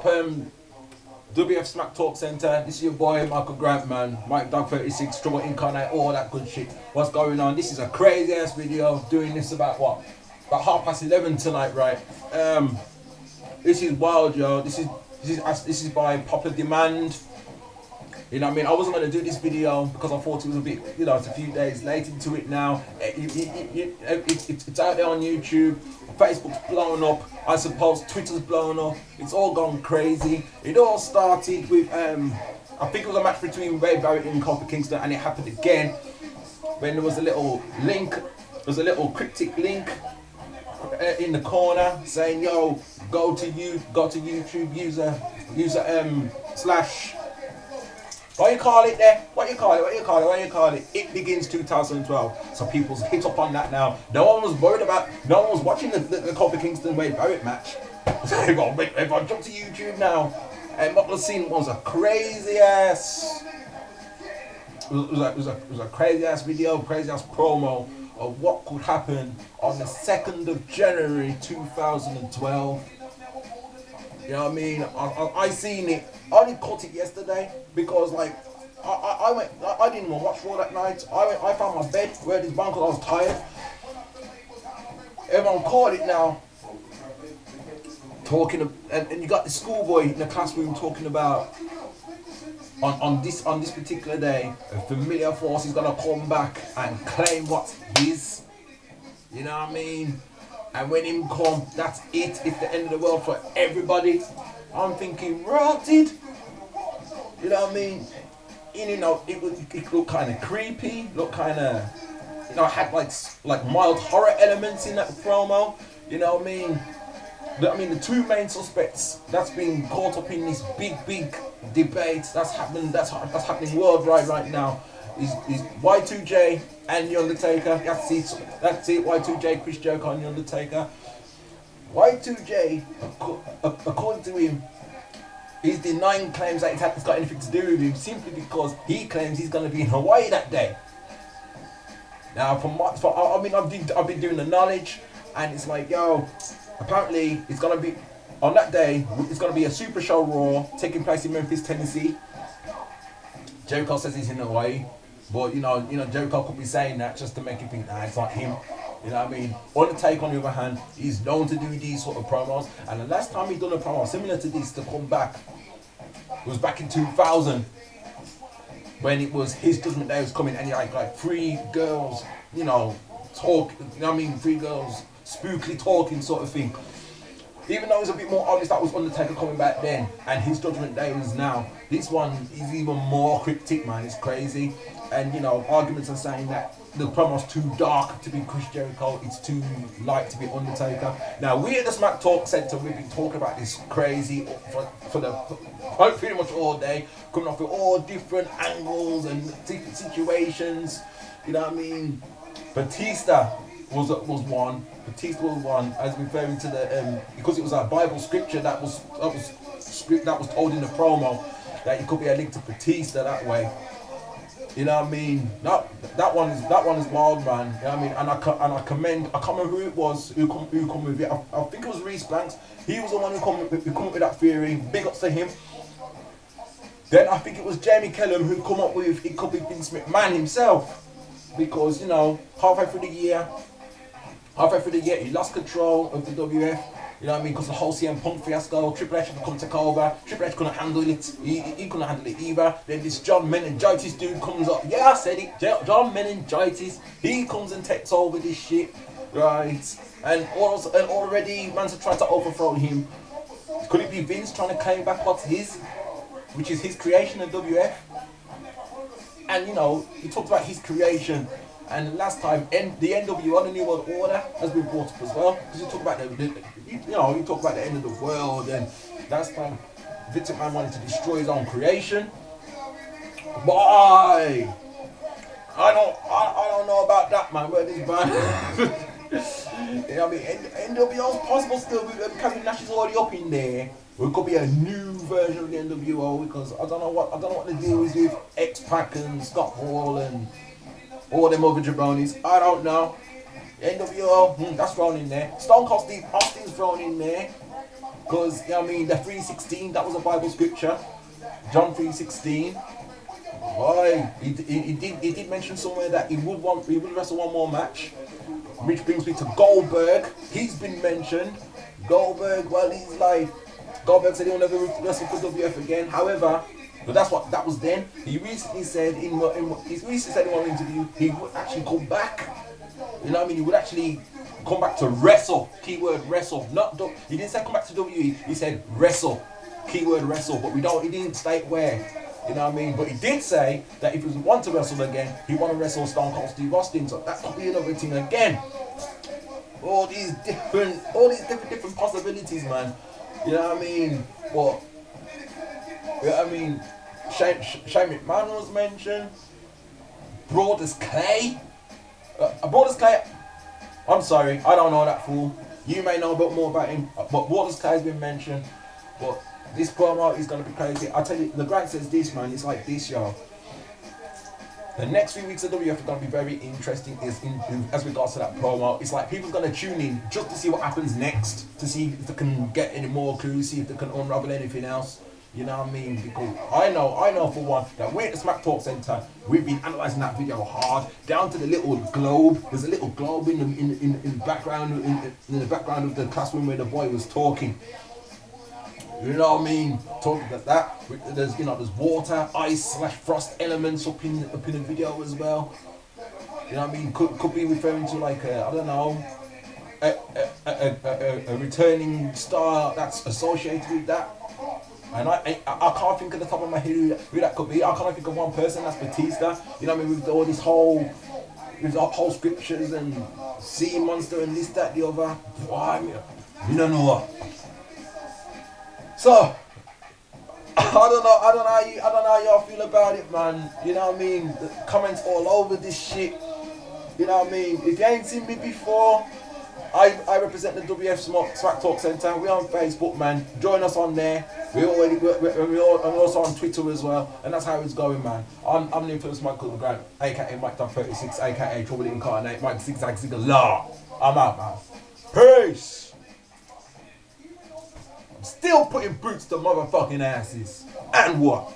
up, WF Smack Talk Center. This is your boy Michael Grant, man. Mike Dog 36, Struggle Incarnate, all that good shit. What's going on? This is a crazy ass video. Doing this about what? About 11:30 tonight, right? This is wild, yo. This is by popular demand. You know what I mean? I wasn't going to do this video because I thought it was a bit, you know, it's a few days late into it now. It's out there on YouTube. Facebook's blown up. I suppose Twitter's blown up. It's all gone crazy. It all started with, I think it was a match between Ray Barrett and Kofi Kingston, and it happened again when there was a little link, there was a little cryptic link in the corner saying, yo, go to YouTube, user slash, what you call it there? What you call it? It begins 2012. So people's hit up on that now. No one was worried about, no one was watching the Kofi Kingston Wade Barrett match. So everyone jump to YouTube now. And what was seen was a crazy ass, it was a crazy ass video, crazy ass promo of what could happen on the 2nd of January 2012. You know what I mean? I seen it. I only caught it yesterday because, like, I didn't even watch Raw that night. I found my bed where this bunk because I was tired. Everyone caught it now. Talking and you got the schoolboy in the classroom talking about on this particular day, a familiar force is gonna come back and claim what's his. You know what I mean? And when him come, that's it. It's the end of the world for everybody. I'm thinking, rotted. You know what I mean? And, you know, it looked kind of creepy. Looked kind of, you know, had like mild horror elements in that promo. You know what I mean? The two main suspects that's been caught up in this big debate that's happening worldwide right now is Y2J and The Undertaker. That's it. Y2J, Chris Jericho and The Undertaker. Y2J, according to him, he's denying claims that it's got anything to do with him simply because he claims he's going to be in Hawaii that day. Now, I've been doing the knowledge, and it's like, yo, apparently it's going to be on that day. It's going to be a Super Show Raw taking place in Memphis, Tennessee. Jericho says he's in Hawaii. But you know, Jericho could be saying that just to make you think, nah, it's not him. You know what I mean? Undertaker, on the other hand, he's known to do these sort of promos. And the last time he done a promo similar to this to come back was back in 2000, when it was his Judgment Day was coming, and he had like 3 girls, you know, talk. You know what I mean? 3 girls spookily talking sort of thing. Even though it was a bit more obvious that was Undertaker coming back then, and his Judgment Day was now. This one is even more cryptic, man. It's crazy. And, you know, arguments are saying that the promo's too dark to be Chris Jericho, it's too light to be Undertaker. Now, we at the Smack Talk Center, we've been talking about this crazy for pretty much all day, coming off with all different angles and different situations. You know what I mean? Batista was one. Batista was one, as referring to the because it was a Bible scripture that was told in the promo that it could be a link to Batista that way. You know what I mean? That one is wild, man. You know what I mean? And I commend. I can't remember who it was who come with it. I think it was Reese Blanks. He was the one who come up with that theory. Big ups to him. Then I think it was Jamie Kellum who come up with it could be Vince McMahon himself, because, you know, halfway through the year, he lost control of the WF. You know what I mean? Because the whole CM Punk fiasco, Triple H had to come take over. Triple H couldn't handle it. He couldn't handle it either. Then this John Meningitis dude comes up. Yeah, I said it. John Meningitis. He comes and takes over this shit, right? And already man's trying to overthrow him. Could it be Vince trying to claim back what's his, which is his creation of WF? And, you know, he talked about his creation. And last time, the NWO, the New World Order, has been brought up as well. Because you talk about you talk about the end of the world, and last time Vince McMahon wanted to destroy his own creation. But I don't know about that, man. Where this man, you know what I mean? NWO's possible still. Kevin Nash is already up in there. It could be a new version of the NWO, because I don't know what the deal is with X-Pac and Scott Hall and all them other jabronis. I don't know. NWO, that's thrown in there. Stone Cold Steve Austin's thrown in there. Because, you know what I mean, the 3:16, that was a Bible scripture. John 3:16. Boy, he did mention somewhere that he would wrestle one more match. Which brings me to Goldberg. He's been mentioned. Goldberg, well, Goldberg said he'll never wrestle for WF again. However, but that was then. He recently said in one interview he would actually come back. You know what I mean? He would actually come back to wrestle. Keyword wrestle. He didn't say come back to WWE. He said wrestle. Keyword wrestle. But he didn't state where. You know what I mean? But he did say that if he want to wrestle again, he want to wrestle Stone Cold Steve Austin. So that could be another thing again. All these different possibilities, man. You know what I mean? But you know what I mean? Shane McMahon was mentioned. Brodus Clay. Brodus Clay. I'm sorry, I don't know that fool. You may know a bit more about him, but Brodus Clay has been mentioned. But this promo is gonna be crazy. I tell you, the Grant says this, man. It's like this, y'all. The next 3 weeks of WF are gonna be very interesting. As regards to that promo, it's like people's gonna tune in just to see what happens next, to see if they can get any more clues, see if they can unravel anything else. You know what I mean? Because I know for one that we're at the Smack Talk Center. We've been analysing that video hard, down to the little globe. There's a little globe in the background in the background of the classroom where the boy was talking. You know what I mean? Talking about that. There's there's water, ice / frost elements up in the video as well. You know what I mean? Could be referring to like I don't know, a returning star that's associated with that. And I can't think of the top of my head who that could be. I can't think of one person. That's Batista. You know what I mean? With all this whole scriptures and sea monster and this, that, the other. Boy, you don't know what. So I don't know how y'all feel about it, man. You know what I mean? The comments all over this shit. You know what I mean? If you ain't seen me before, I represent the WF Smack Talk Center. We're on Facebook, man. Join us on there. We're also on Twitter as well, and that's how it's going, man. I'm the infamous Michael the Grant, aka Mike Dog 36, aka Trouble Incarnate, Mike Zigzag Zigala. I'm out, man. Peace. I'm still putting boots to motherfucking asses. And what?